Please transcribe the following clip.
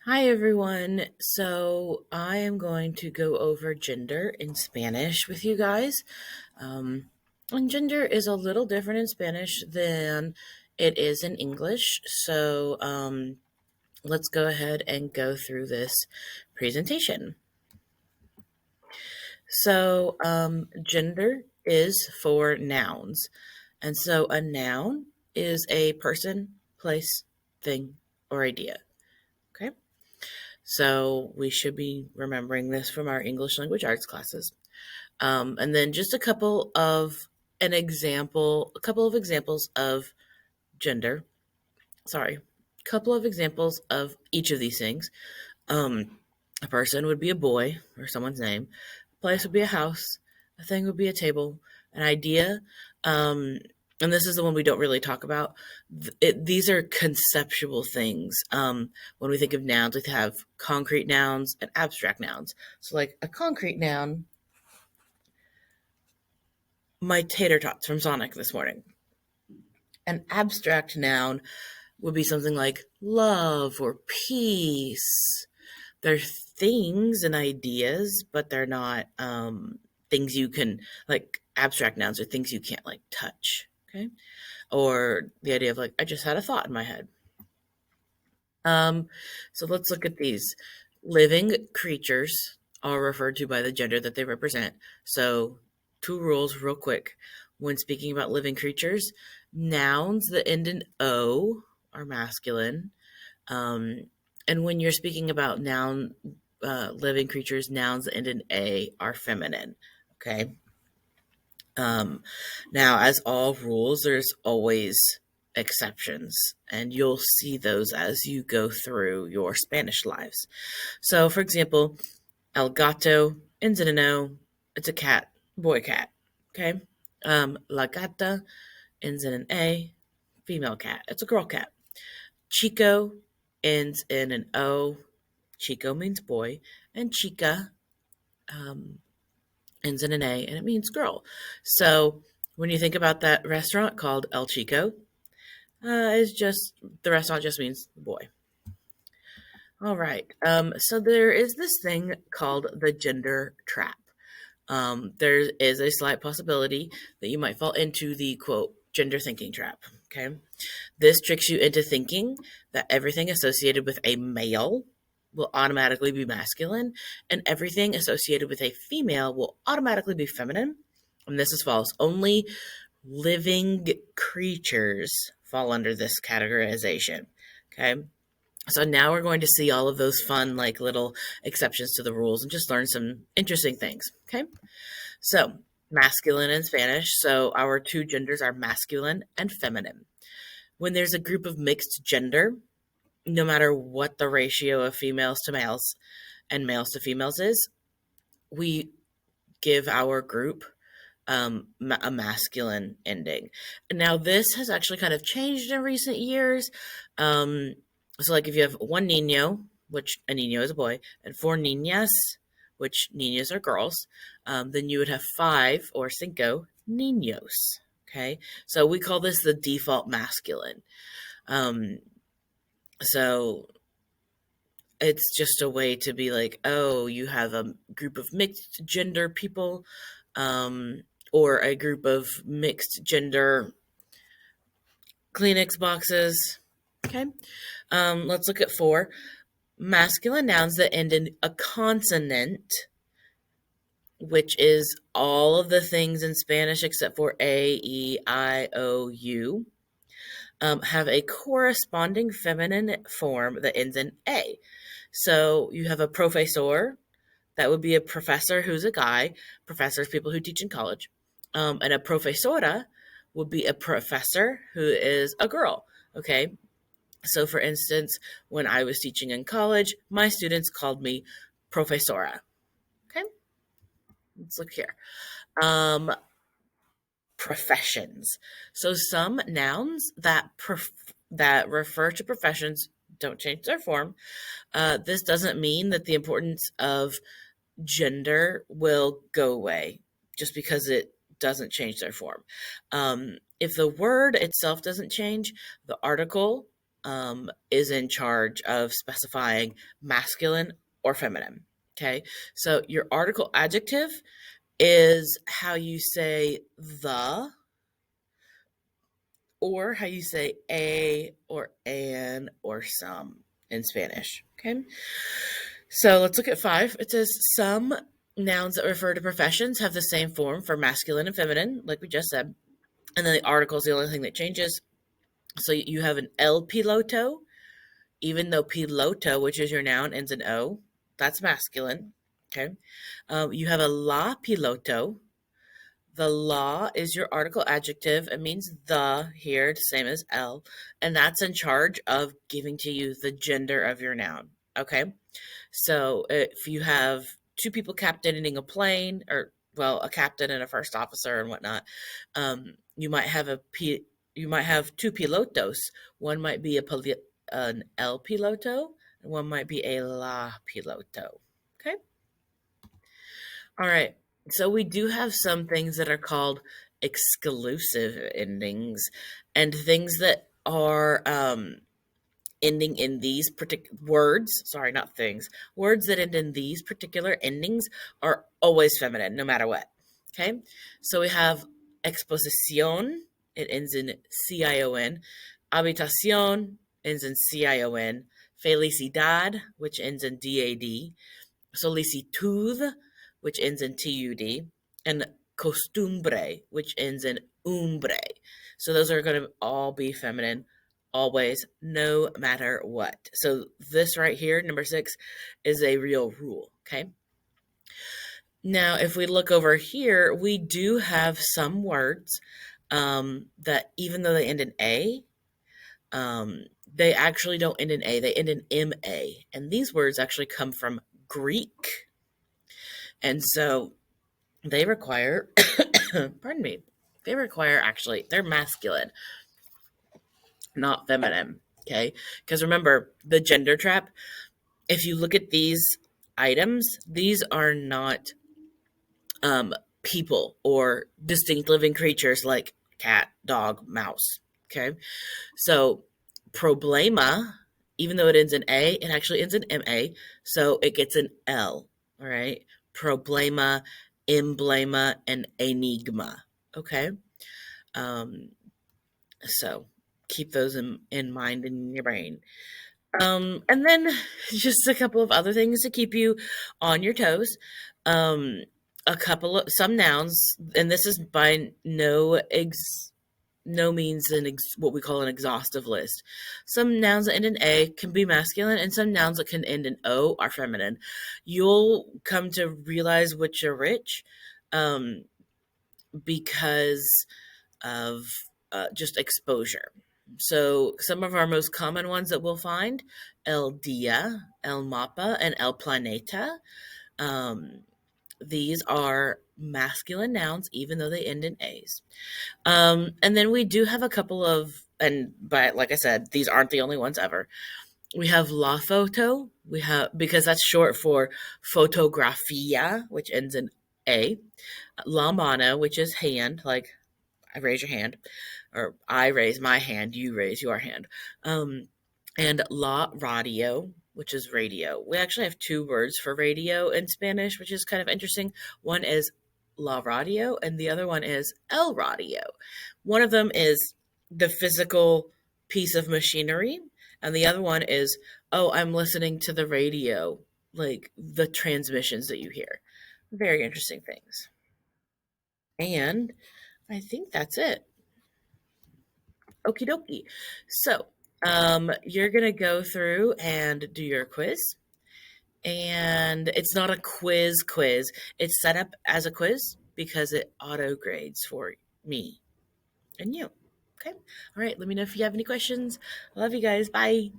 Hi, everyone. So, I am going to go over gender in Spanish with you guys. Um, and gender is a little different in Spanish than it is in English. So, let's go ahead and go through this presentation. So, gender is for nouns. And so, a noun is a person, place, thing, or idea. Okay. So we should be remembering this from our English language arts classes. And then just a couple of examples of gender. Sorry, a couple of examples of each of these things. A person would be a boy or someone's name. A place would be a house. A thing would be a table. An idea. Um, and this is the one we don't really talk about. These are conceptual things. When we think of nouns, we have concrete nouns and abstract nouns. So, like a concrete noun, my tater tots from Sonic this morning. An abstract noun would be something like love or peace. They're things and ideas, but they're not things you can, like, abstract nouns are things you can't, like, touch. Okay. Or the idea of, like, I just had a thought in my head. Um, so let's look at these. Living creatures are referred to by the gender that they represent. So, two rules, real quick. When speaking about living creatures, nouns that end in O are masculine. Um, and when you're speaking about living creatures, nouns that end in A are feminine. Okay. Um, Now, as all rules, there's always exceptions, and you'll see those as you go through your Spanish lives. So, for example, el gato ends in an O. It's a cat, boy cat. Okay. La gata ends in an A, female cat. It's a girl cat. Chico ends in an O. Chico means boy, and chica um, ends in an A, and it means girl. So when you think about that restaurant called El Chico, it's just the restaurant just means boy. All right. So there is this thing called the gender trap. There is a slight possibility that you might fall into the quote gender thinking trap. Okay. This tricks you into thinking that everything associated with a male will automatically be masculine, and everything associated with a female will automatically be feminine. And this is false. Only living creatures fall under this categorization. Okay. So now we're going to see all of those fun, like, little exceptions to the rules and just learn some interesting things. Okay. So, masculine in Spanish. So, our two genders are masculine and feminine. When there's a group of mixed gender, no matter what the ratio of females to males and males to females is, we give our group a masculine ending. Now, this has actually kind of changed in recent years. Um, so, like, if you have one niño, which a niño is a boy, and four niñas, which niñas are girls, then you would have five or cinco niños. Okay, so we call this the default masculine. Um, so it's just a way to be like, oh, you have a group of mixed gender people, or a group of mixed gender Kleenex boxes. Okay. Let's look at four. Masculine nouns that end in a consonant, which is all of the things in Spanish except for A, E, I, O, U, have a corresponding feminine form that ends in A. So you have a profesor, that would be a professor who's a guy. Professors, people who teach in college. And a profesora would be a professor who is a girl. Okay. So, for instance, when I was teaching in college, my students called me profesora. Okay. Let's look here. Um, Professions. So, some nouns that refer to professions don't change their form. This doesn't mean that the importance of gender will go away just because it doesn't change their form. If the word itself doesn't change, the article is in charge of specifying masculine or feminine. Okay, so your article adjective is how you say the, or how you say a or an or some in Spanish. Okay, so let's look at 5. It says some nouns that refer to professions have the same form for masculine and feminine, like we just said. And then the article is the only thing that changes. So you have an el piloto, even though piloto, which is your noun, ends in O, that's masculine. Okay. You have a la piloto. The la is your article adjective. It means the here, the same as el, and that's in charge of giving to you the gender of your noun. Okay. So if you have two people captaining a plane, or well, a captain and a first officer and whatnot, you might have you might have two pilotos. One might be an el piloto, and one might be a la piloto. Okay. All right. So we do have some things that are called exclusive endings, and things that are ending in these particular words, sorry, not things, words that end in these particular endings are always feminine, no matter what. Okay, so we have exposición, it ends in CION, habitación ends in CION, felicidad, which ends in DAD, solicitud, which ends in TUD, and costumbre, which ends in umbre. So those are going to all be feminine always, no matter what. So this right here, number 6, is a real rule. Okay. Now, if we look over here, we do have some words that even though they end in A, they actually don't end in A, they end in MA. And these words actually come from Greek. And so they require, pardon me, they require actually, they're masculine, not feminine. Okay. Because remember, the gender trap, if you look at these items, these are not people or distinct living creatures like cat, dog, mouse. Okay. So problema, even though it ends in A, it actually ends in MA. So it gets an L. All right. Problema, emblema, and enigma. Okay. Um, so keep those in mind in your brain. And then just a couple of other things to keep you on your toes. Um, a couple of some nouns, and this is by no means what we call an exhaustive list. Some nouns that end in A can be masculine, and some nouns that can end in O are feminine. You'll come to realize which are which, because of just exposure. So some of our most common ones that we'll find: El Dia, El Mapa, and El Planeta. Um, these are masculine nouns, even though they end in A's. And then we do have a couple of, but like I said, these aren't the only ones ever. We have la photo. We have, because that's short for fotografia, which ends in A. La mano, which is hand, like I raise your hand, or I raise my hand, you raise your hand. And la radio, which is radio. We actually have 2 words for radio in Spanish, which is kind of interesting. One is la radio, and the other one is el radio. One of them is the physical piece of machinery, and the other one is, oh, I'm listening to the radio, like the transmissions that you hear. Very interesting things. And I think that's it. Okie dokie. So, you're going to go through and do your quiz. And it's not a quiz. It's set up as a quiz because it auto grades for me and you. Okay. All right. Let me know if you have any questions. I love you guys. Bye.